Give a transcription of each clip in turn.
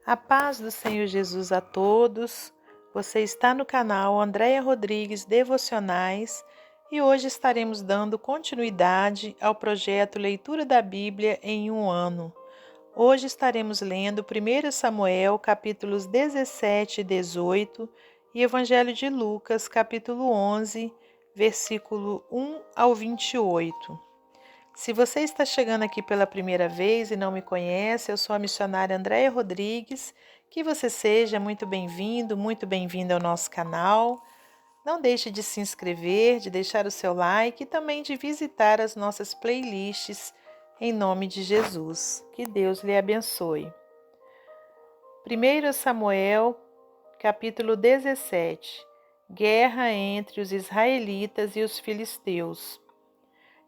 A paz do Senhor Jesus a todos. Você está no canal Andréia Rodrigues Devocionais e hoje estaremos dando continuidade ao projeto Leitura da Bíblia em um ano. Hoje estaremos lendo 1 Samuel, capítulos 17 e 18 e Evangelho de Lucas, capítulo 11, versículo 1 ao 28. Se você está chegando aqui pela primeira vez e não me conhece, eu sou a missionária Andréia Rodrigues. Que você seja muito bem-vinda ao nosso canal. Não deixe de se inscrever, de deixar o seu like e também de visitar as nossas playlists em nome de Jesus. Que Deus lhe abençoe. 1 Samuel, capítulo 17. Guerra entre os israelitas e os filisteus.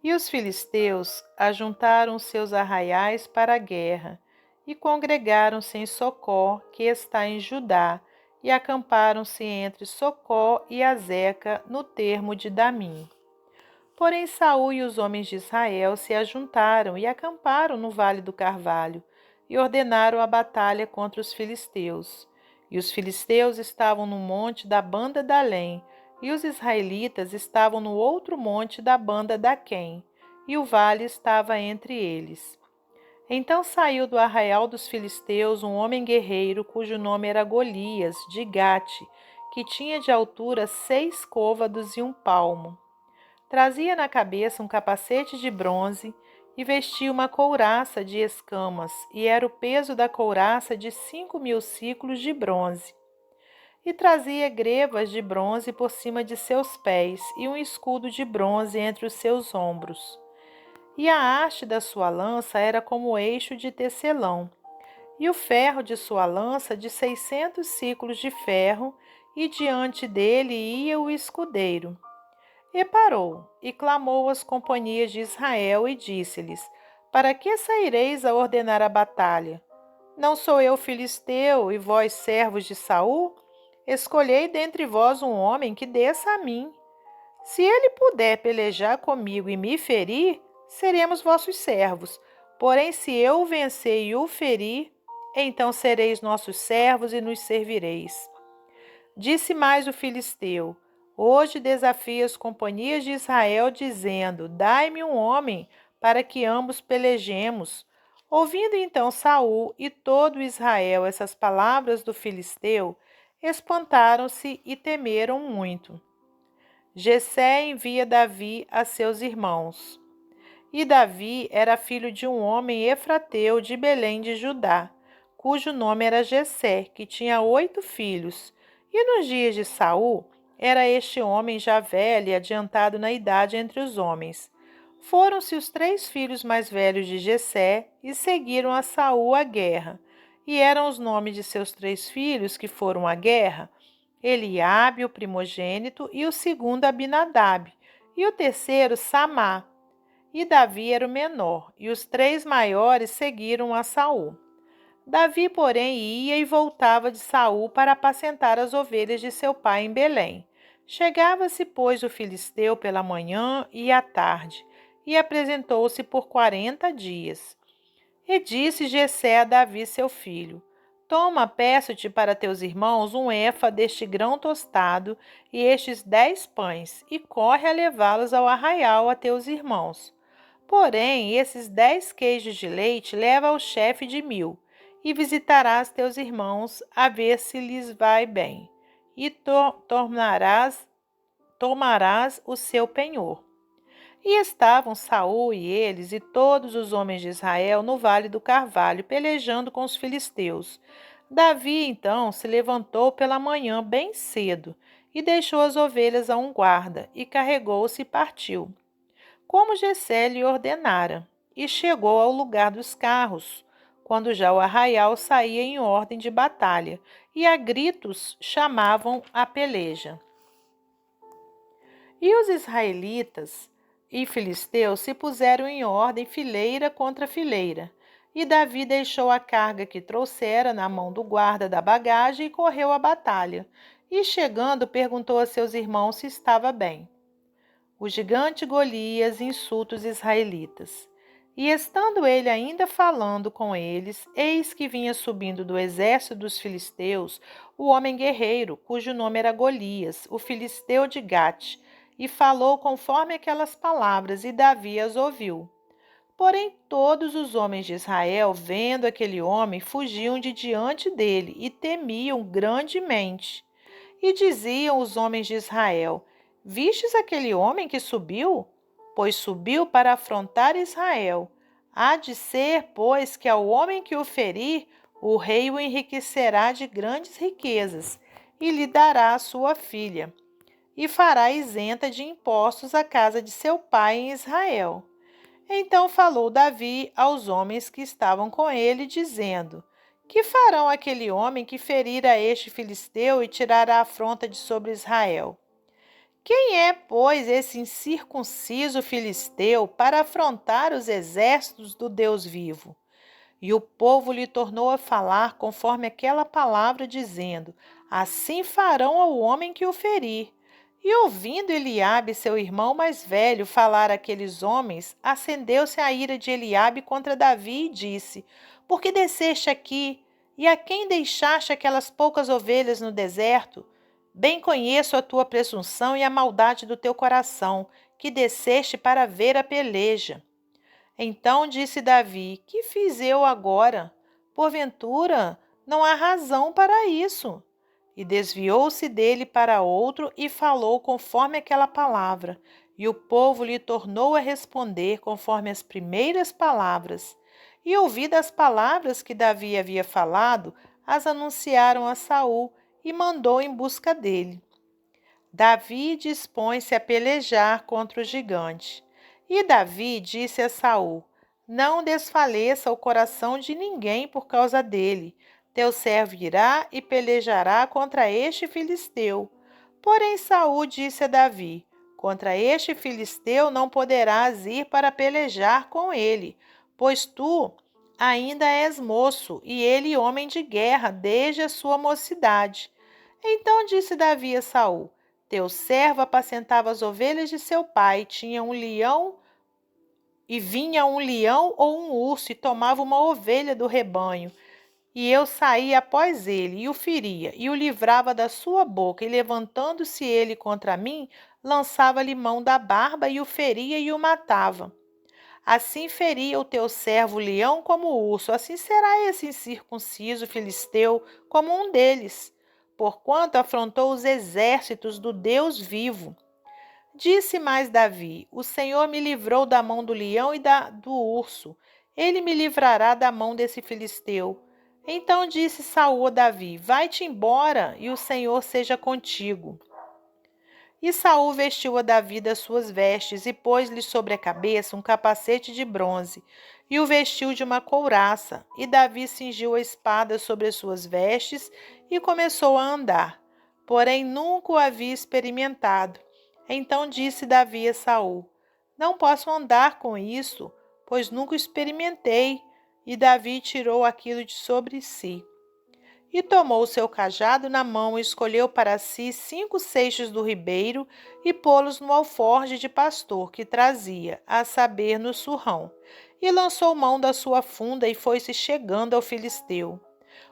E os filisteus ajuntaram seus arraiais para a guerra, e congregaram-se em Socó, que está em Judá, e acamparam-se entre Socó e Azeca, no termo de Damim. Porém Saul e os homens de Israel se ajuntaram e acamparam no vale do Carvalho, e ordenaram a batalha contra os filisteus. E os filisteus estavam no monte da banda da Além, e os israelitas estavam no outro monte da banda da Quém, e o vale estava entre eles. Então saiu do arraial dos filisteus um homem guerreiro, cujo nome era Golias, de Gate, que tinha de altura 6 côvados e 1 palmo. Trazia na cabeça um capacete de bronze e vestia uma couraça de escamas, e era o peso da couraça de 5.000 siclos de bronze. E trazia grevas de bronze por cima de seus pés e um escudo de bronze entre os seus ombros. E a haste da sua lança era como eixo de tecelão, e o ferro de sua lança de 600 siclos de ferro, e diante dele ia o escudeiro. E parou, e clamou às companhias de Israel, e disse-lhes: Para que saireis a ordenar a batalha? Não sou eu filisteu, e vós servos de Saul? Escolhei dentre vós um homem que desça a mim. Se ele puder pelejar comigo e me ferir, seremos vossos servos. Porém, se eu o vencer e o ferir, então sereis nossos servos e nos servireis. Disse mais o filisteu: Hoje desafio as companhias de Israel, dizendo: Dai-me um homem, para que ambos pelejemos. Ouvindo então Saul e todo Israel essas palavras do filisteu, espantaram-se e temeram muito. Jessé envia Davi a seus irmãos. E Davi era filho de um homem efrateu de Belém de Judá, cujo nome era Jessé, que tinha 8 filhos. E nos dias de Saul, era este homem já velho e adiantado na idade entre os homens. Foram-se os 3 filhos mais velhos de Jessé e seguiram a Saul à guerra. E eram os nomes de seus 3 filhos que foram à guerra: Eliabe, o primogênito, e o segundo Abinadab, e o terceiro Samá. E Davi era o menor, e os 3 maiores seguiram a Saul. Davi, porém, ia e voltava de Saul para apacentar as ovelhas de seu pai em Belém. Chegava-se, pois, o filisteu pela manhã e à tarde, e apresentou-se por 40 dias. E disse Jessé a Davi, seu filho: Toma, peço-te para teus irmãos um efa deste grão tostado e estes 10 pães, e corre a levá-los ao arraial a teus irmãos. Porém, esses 10 queijos de leite leva ao chefe de 1000, e visitarás teus irmãos, a ver se lhes vai bem, e tomarás o seu penhor. E estavam Saul e eles e todos os homens de Israel no vale do Carvalho, pelejando com os filisteus. Davi, então, se levantou pela manhã bem cedo, e deixou as ovelhas a um guarda, e carregou-se e partiu, como Jessé lhe ordenara, e chegou ao lugar dos carros, quando já o arraial saía em ordem de batalha, e a gritos chamavam a peleja. E os israelitas e filisteus se puseram em ordem fileira contra fileira. E Davi deixou a carga que trouxera na mão do guarda da bagagem e correu à batalha. E chegando, perguntou a seus irmãos se estava bem. O gigante Golias insulta os israelitas. E estando ele ainda falando com eles, eis que vinha subindo do exército dos filisteus o homem guerreiro, cujo nome era Golias, o filisteu de Gate, e falou conforme aquelas palavras, e Davi as ouviu. Porém, todos os homens de Israel, vendo aquele homem, fugiam de diante dele e temiam grandemente. E diziam os homens de Israel: Vistes aquele homem que subiu? Pois subiu para afrontar Israel. Há de ser, pois, que ao homem que o ferir, o rei o enriquecerá de grandes riquezas, e lhe dará a sua filha, e fará isenta de impostos a casa de seu pai em Israel. Então falou Davi aos homens que estavam com ele, dizendo: Que farão aquele homem que ferir a este filisteu e tirar a afronta de sobre Israel? Quem é, pois, esse incircunciso filisteu para afrontar os exércitos do Deus vivo? E o povo lhe tornou a falar conforme aquela palavra, dizendo: Assim farão ao homem que o ferir. E ouvindo Eliabe, seu irmão mais velho, falar àqueles homens, acendeu-se a ira de Eliabe contra Davi e disse: Por que desceste aqui? E a quem deixaste aquelas poucas ovelhas no deserto? Bem conheço a tua presunção e a maldade do teu coração, que desceste para ver a peleja. Então disse Davi: Que fiz eu agora? Porventura, não há razão para isso. E desviou-se dele para outro e falou conforme aquela palavra. E o povo lhe tornou a responder conforme as primeiras palavras. E ouvidas as palavras que Davi havia falado, as anunciaram a Saul e mandou em busca dele. Davi dispõe-se a pelejar contra o gigante. E Davi disse a Saul: Não desfaleça o coração de ninguém por causa dele. Teu servo irá e pelejará contra este filisteu. Porém Saul disse a Davi: Contra este filisteu não poderás ir para pelejar com ele, pois tu ainda és moço e ele homem de guerra desde a sua mocidade. Então disse Davi a Saul: Teu servo apacentava as ovelhas de seu pai, tinha um leão e vinha um leão ou um urso e tomava uma ovelha do rebanho. E eu saía após ele e o feria, e o livrava da sua boca, e levantando-se ele contra mim, lançava-lhe mão da barba, e o feria e o matava. Assim feria o teu servo o leão como o urso, assim será esse incircunciso filisteu como um deles, porquanto afrontou os exércitos do Deus vivo. Disse mais Davi: O Senhor me livrou da mão do leão e do urso. Ele me livrará da mão desse filisteu. Então disse Saul a Davi: Vai-te embora, e o Senhor seja contigo. E Saul vestiu a Davi das suas vestes, e pôs-lhe sobre a cabeça um capacete de bronze, e o vestiu de uma couraça. E Davi cingiu a espada sobre as suas vestes, e começou a andar. Porém nunca o havia experimentado. Então disse Davi a Saul: Não posso andar com isso, pois nunca o experimentei. E Davi tirou aquilo de sobre si. E tomou o seu cajado na mão e escolheu para si 5 seixos do ribeiro e pô-los no alforje de pastor que trazia, a saber, no surrão. E lançou mão da sua funda e foi-se chegando ao filisteu.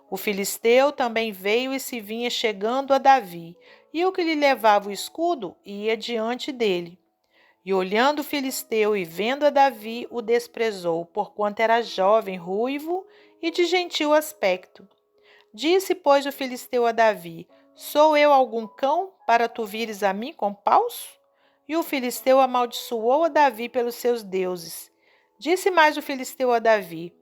O filisteu também veio e se vinha chegando a Davi, e o que lhe levava o escudo ia diante dele. E olhando o filisteu e vendo a Davi, o desprezou, porquanto era jovem, ruivo e de gentil aspecto. Disse, pois, o filisteu a Davi: Sou eu algum cão para tu vires a mim com paus? E o filisteu amaldiçoou a Davi pelos seus deuses. Disse mais o filisteu a Davi: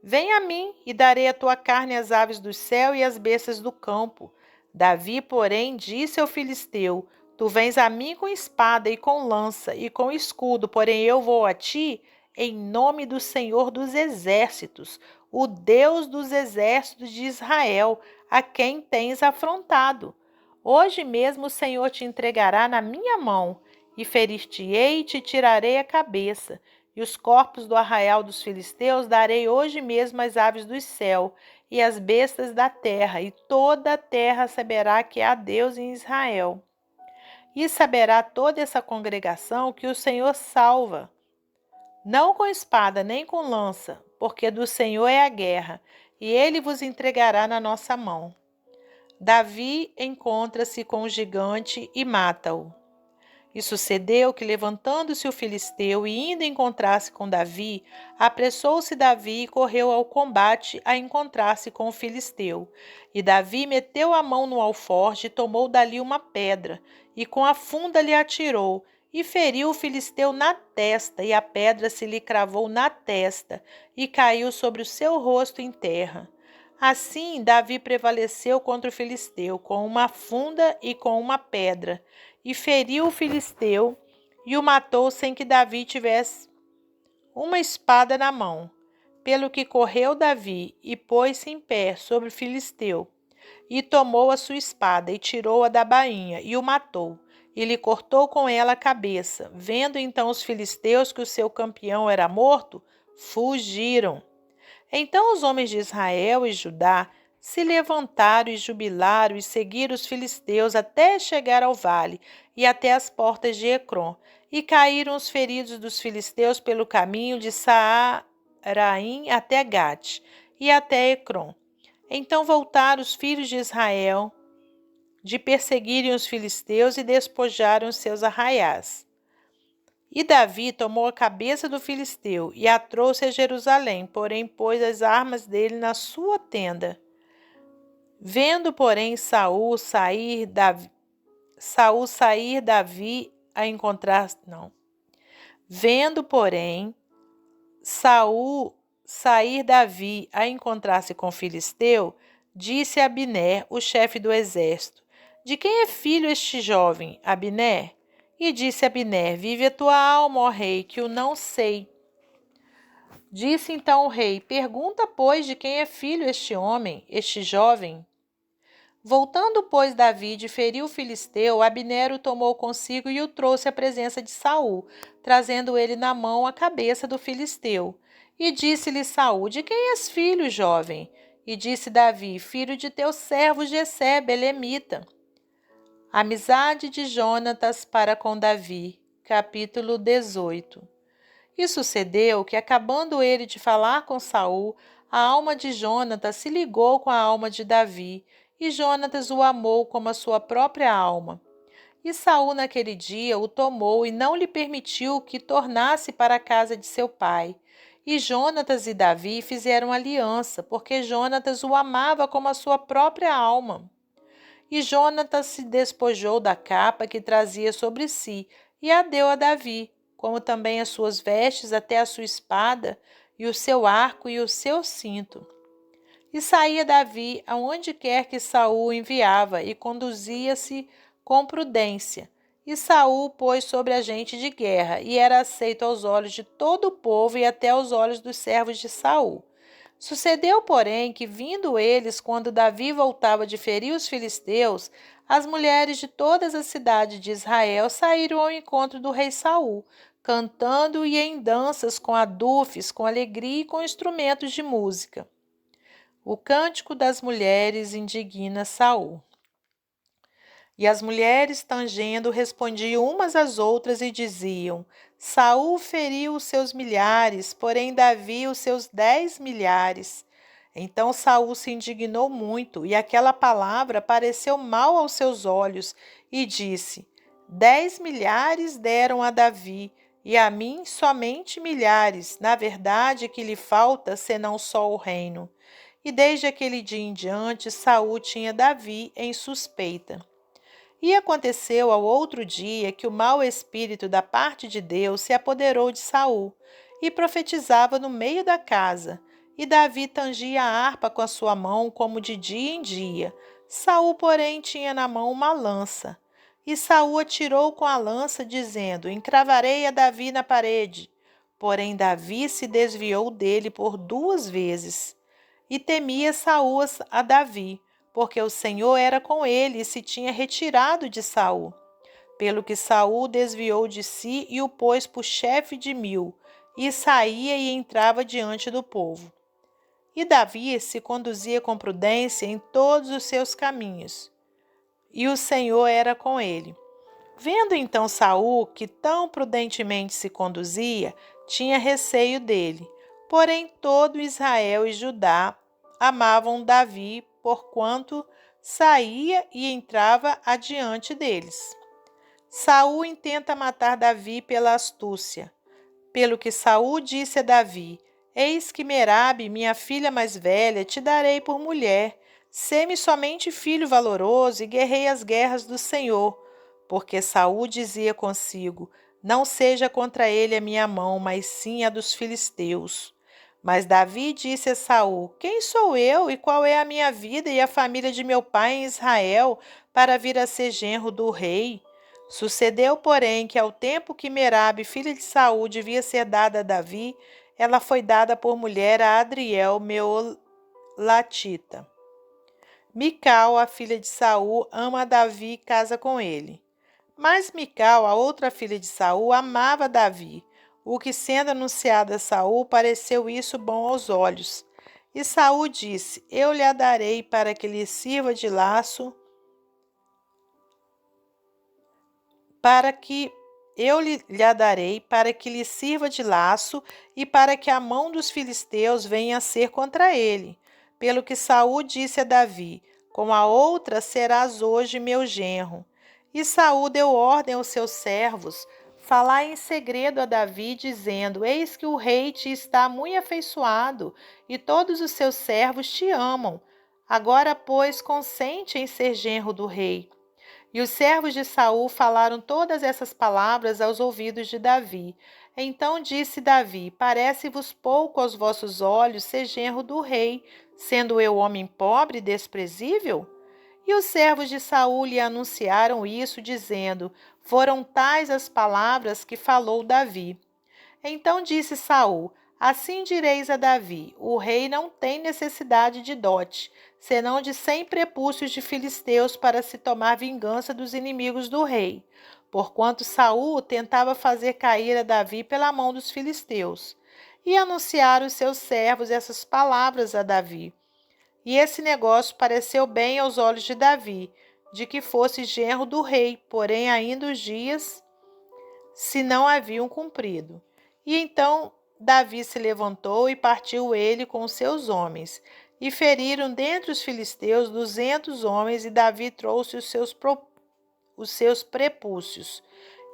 Vem a mim e darei a tua carne às aves do céu e às bestas do campo. Davi, porém, disse ao filisteu: Tu vens a mim com espada e com lança e com escudo, porém eu vou a ti em nome do Senhor dos exércitos, o Deus dos exércitos de Israel, a quem tens afrontado. Hoje mesmo o Senhor te entregará na minha mão, e ferir-te-ei e te tirarei a cabeça. E os corpos do arraial dos filisteus darei hoje mesmo às aves do céu e às bestas da terra, e toda a terra saberá que há Deus em Israel. E saberá toda essa congregação que o Senhor salva. não com espada nem com lança, porque do Senhor é a guerra, e ele vos entregará na nossa mão. Davi encontra-se com o gigante e mata-o. E sucedeu que, levantando-se o filisteu e indo encontrar-se com Davi, apressou-se Davi e correu ao combate a encontrar-se com o filisteu. E Davi meteu a mão no alforje e tomou dali uma pedra, e com a funda lhe atirou, e feriu o filisteu na testa, e a pedra se lhe cravou na testa, e caiu sobre o seu rosto em terra. Assim, Davi prevaleceu contra o filisteu, com uma funda e com uma pedra, e feriu o filisteu e o matou sem que Davi tivesse uma espada na mão. Pelo que correu Davi e pôs-se em pé sobre o filisteu, e tomou a sua espada e tirou-a da bainha e o matou, e lhe cortou com ela a cabeça. Vendo então os filisteus que o seu campeão era morto, fugiram. Então os homens de Israel e Judá se levantaram e jubilaram e seguiram os filisteus até chegar ao vale e até as portas de Ecrom. E caíram os feridos dos filisteus pelo caminho de Saaraim até Gate e até Ecrom. Então voltaram os filhos de Israel de perseguirem os filisteus e despojaram os seus arraiais. E Davi tomou a cabeça do filisteu e a trouxe a Jerusalém, porém pôs as armas dele na sua tenda. Vendo, porém, Saul sair Davi a encontrar, não. Vendo, porém, Saul sair Davi a encontrar-se com o filisteu, disse a Abner, o chefe do exército: De quem é filho este jovem, Abner? E disse Abner: Vive a tua alma, ó rei, que o não sei. Disse então o rei: Pergunta, pois, de quem é filho este homem, este jovem? Voltando, pois, Davi de ferir o filisteu, Abner o tomou consigo e o trouxe à presença de Saul, trazendo ele na mão a cabeça do filisteu. E disse-lhe Saul: De quem és filho, jovem? E disse Davi: Filho de teu servo Jessé, belemita. Amizade de Jonatas para com Davi. Capítulo 18. E sucedeu que, acabando ele de falar com Saul, a alma de Jonatas se ligou com a alma de Davi, e Jonatas o amou como a sua própria alma. E Saul naquele dia o tomou e não lhe permitiu que tornasse para a casa de seu pai. E Jonatas e Davi fizeram aliança, porque Jonatas o amava como a sua própria alma. E Jonatas se despojou da capa que trazia sobre si e a deu a Davi, como também as suas vestes até a sua espada, e o seu arco e o seu cinto. E saía Davi aonde quer que Saul o enviava, e conduzia-se com prudência. E Saul pôs sobre a gente de guerra, e era aceito aos olhos de todo o povo e até aos olhos dos servos de Saul. Sucedeu, porém, que, vindo eles, quando Davi voltava de ferir os filisteus, as mulheres de todas as cidades de Israel saíram ao encontro do rei Saul, cantando e em danças com adufes, com alegria e com instrumentos de música. O cântico das mulheres indigna Saul. E as mulheres, tangendo, respondiam umas às outras e diziam: Saul feriu os seus milhares, porém Davi os seus 10 milhares. Então Saul se indignou muito, e aquela palavra pareceu mal aos seus olhos, e disse: 10 milhares deram a Davi, e a mim somente milhares. Na verdade, que lhe falta senão só o reino. E desde aquele dia em diante, Saul tinha Davi em suspeita. E aconteceu ao outro dia que o mau espírito da parte de Deus se apoderou de Saul, e profetizava no meio da casa. E Davi tangia a harpa com a sua mão como de dia em dia. Saul, porém, tinha na mão uma lança. E Saul atirou com a lança, dizendo: Encravarei a Davi na parede. Porém Davi se desviou dele por 2 vezes. E temia Saul a Davi, porque o Senhor era com ele e se tinha retirado de Saul. Pelo que Saul desviou de si e o pôs por chefe de 1000, e saía e entrava diante do povo. E Davi se conduzia com prudência em todos os seus caminhos, e o Senhor era com ele. Vendo então Saul que tão prudentemente se conduzia, tinha receio dele. Porém, todo Israel e Judá amavam Davi, porquanto saía e entrava adiante deles. Saul intenta matar Davi pela astúcia. Pelo que Saul disse a Davi: Eis que Merabe, minha filha mais velha, te darei por mulher. Sê-me somente filho valoroso e guerrei as guerras do Senhor. Porque Saul dizia consigo: Não seja contra ele a minha mão, mas sim a dos filisteus. Mas Davi disse a Saul: Quem sou eu e qual é a minha vida e a família de meu pai em Israel para vir a ser genro do rei? Sucedeu, porém, que ao tempo que Merabe, filha de Saul, devia ser dada a Davi, ela foi dada por mulher a Adriel, Meolatita. Mical, a filha de Saul, ama Davi e casa com ele. Mas Mical, a outra filha de Saul, amava Davi, o que, sendo anunciado a Saul, pareceu isso bom aos olhos. E Saul disse: Eu lhe a darei para que lhe sirva de laço, para que lhe sirva de laço e para que a mão dos filisteus venha a ser contra ele. Pelo que Saul disse a Davi: Com a outra serás hoje meu genro. E Saul deu ordem aos seus servos: Falai em segredo a Davi, dizendo: Eis que o rei te está muito afeiçoado, e todos os seus servos te amam. Agora, pois, consente em ser genro do rei. E os servos de Saul falaram todas essas palavras aos ouvidos de Davi. Então disse Davi: Parece-vos pouco aos vossos olhos ser genro do rei, sendo eu homem pobre e desprezível? E os servos de Saul lhe anunciaram isso, dizendo: Foram tais as palavras que falou Davi. Então disse Saul: Assim direis a Davi: O rei não tem necessidade de dote, senão de 100 prepúcios de filisteus para se tomar vingança dos inimigos do rei, porquanto Saul tentava fazer cair a Davi pela mão dos filisteus. E anunciaram os seus servos essas palavras a Davi. E esse negócio pareceu bem aos olhos de Davi, de que fosse genro do rei, porém ainda os dias se não haviam cumprido. E então Davi se levantou e partiu ele com os seus homens. E feriram dentre os filisteus 200 homens, e Davi trouxe os seus prepúcios,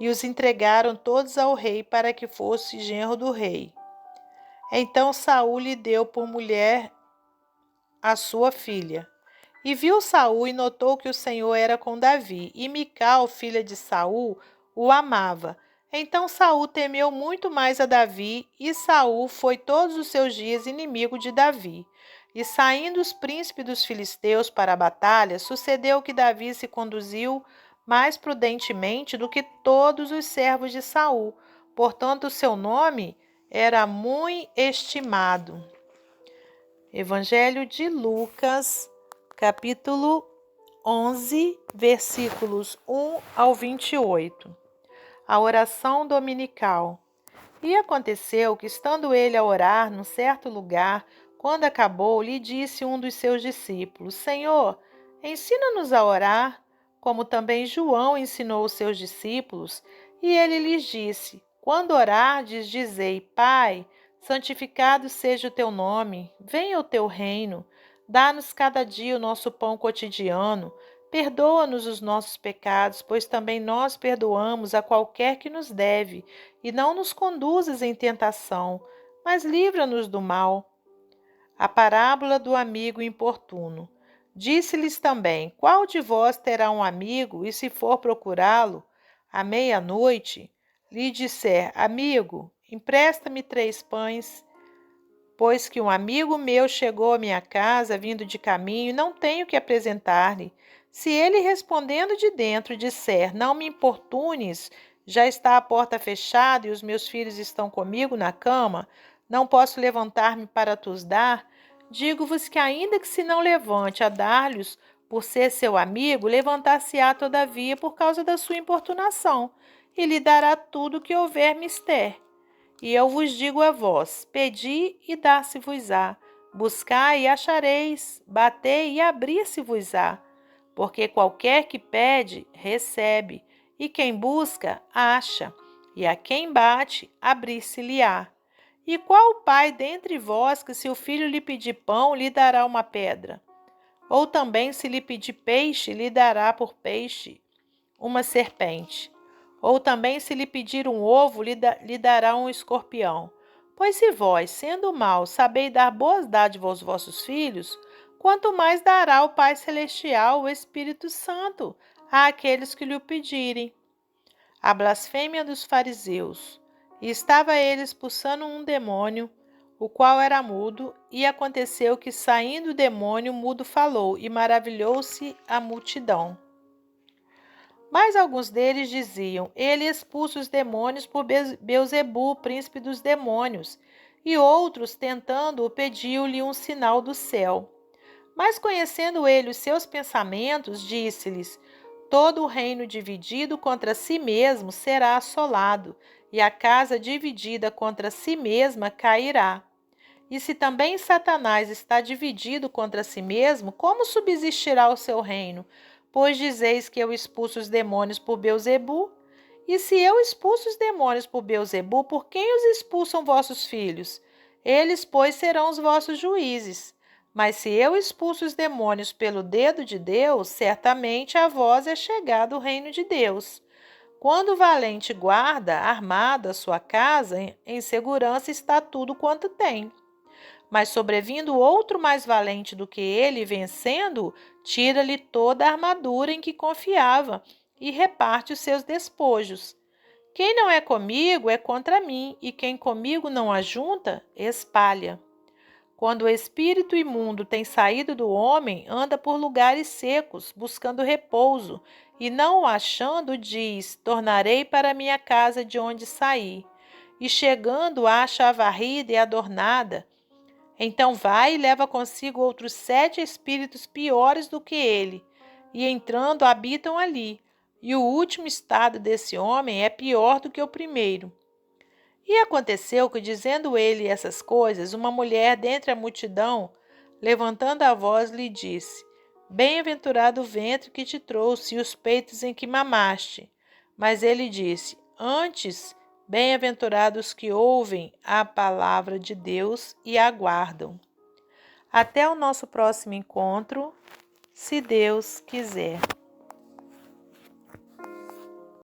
e os entregaram todos ao rei para que fosse genro do rei. Então Saul lhe deu por mulher a sua filha. E viu Saul e notou que o Senhor era com Davi, e Mical, filha de Saul, o amava. Então Saul temeu muito mais a Davi, e Saul foi todos os seus dias inimigo de Davi. E saindo os príncipes dos filisteus para a batalha, sucedeu que Davi se conduziu mais prudentemente do que todos os servos de Saul. Portanto, o seu nome era muito estimado. Evangelho de Lucas, capítulo 11, versículos 1 ao 28. A oração dominical. E aconteceu que, estando ele a orar num certo lugar, quando acabou, lhe disse um dos seus discípulos: Senhor, ensina-nos a orar, como também João ensinou os seus discípulos. E ele lhes disse: Quando orardes, dizei: Pai, santificado seja o teu nome, venha o teu reino, dá-nos cada dia o nosso pão cotidiano, perdoa-nos os nossos pecados, pois também nós perdoamos a qualquer que nos deve, e não nos conduzas em tentação, mas livra-nos do mal. A parábola do amigo importuno. Disse-lhes também: Qual de vós terá um amigo, e se for procurá-lo, à meia-noite, lhe disser: Amigo, empresta-me 3 pães, pois que um amigo meu chegou à minha casa, vindo de caminho, e não tenho que apresentar-lhe. Se ele, respondendo de dentro, disser: Não me importunes, já está a porta fechada e os meus filhos estão comigo na cama, não posso levantar-me para te-os dar, digo-vos que, ainda que se não levante a dar-lhes, por ser seu amigo, levantar-se-á todavia por causa da sua importunação, e lhe dará tudo o que houver mister. E eu vos digo a vós: pedi e dar-se-vos-á, buscai e achareis, batei e abrir-se-vos-á. Porque qualquer que pede, recebe, e quem busca, acha, e a quem bate, abrir-se-lhe-á. E qual pai dentre vós que, se o filho lhe pedir pão, lhe dará uma pedra? Ou também, se lhe pedir peixe, lhe dará por peixe uma serpente? Ou também, se lhe pedir um ovo, lhe dará um escorpião? Pois se vós, sendo maus, sabeis dar boas dádivas aos vossos filhos, quanto mais dará o Pai Celestial, o Espírito Santo, àqueles que lhe o pedirem. A blasfêmia dos fariseus. E estava ele expulsando um demônio, o qual era mudo, e aconteceu que, saindo o demônio, o mudo falou, e maravilhou-se a multidão. Mas alguns deles diziam: ele expulsa os demônios por Beelzebu, príncipe dos demônios. E outros, tentando-o, pediam-lhe um sinal do céu. Mas, conhecendo ele os seus pensamentos, disse-lhes: todo o reino dividido contra si mesmo será assolado, e a casa dividida contra si mesma cairá. E se também Satanás está dividido contra si mesmo, como subsistirá o seu reino? Pois dizeis que eu expulso os demônios por Beelzebu? E se eu expulso os demônios por Beelzebu, por quem os expulsam vossos filhos? Eles, pois, serão os vossos juízes. Mas se eu expulso os demônios pelo dedo de Deus, certamente a vós é chegado o reino de Deus. Quando o valente guarda, armado, a sua casa, em segurança está tudo quanto tem. Mas sobrevindo outro mais valente do que ele, vencendo-o, tira-lhe toda a armadura em que confiava e reparte os seus despojos. Quem não é comigo é contra mim, e quem comigo não ajunta, espalha. Quando o espírito imundo tem saído do homem, anda por lugares secos, buscando repouso, e não o achando, diz: tornarei para minha casa de onde saí. E chegando, acha-a varrida e adornada. Então vai e leva consigo outros 7 espíritos piores do que ele, e entrando habitam ali. E o último estado desse homem é pior do que o primeiro. E aconteceu que, dizendo ele essas coisas, uma mulher dentre a multidão, levantando a voz, lhe disse: bem-aventurado o ventre que te trouxe e os peitos em que mamaste. Mas ele disse: antes, bem-aventurados que ouvem a palavra de Deus e a guardam. Até o nosso próximo encontro, se Deus quiser.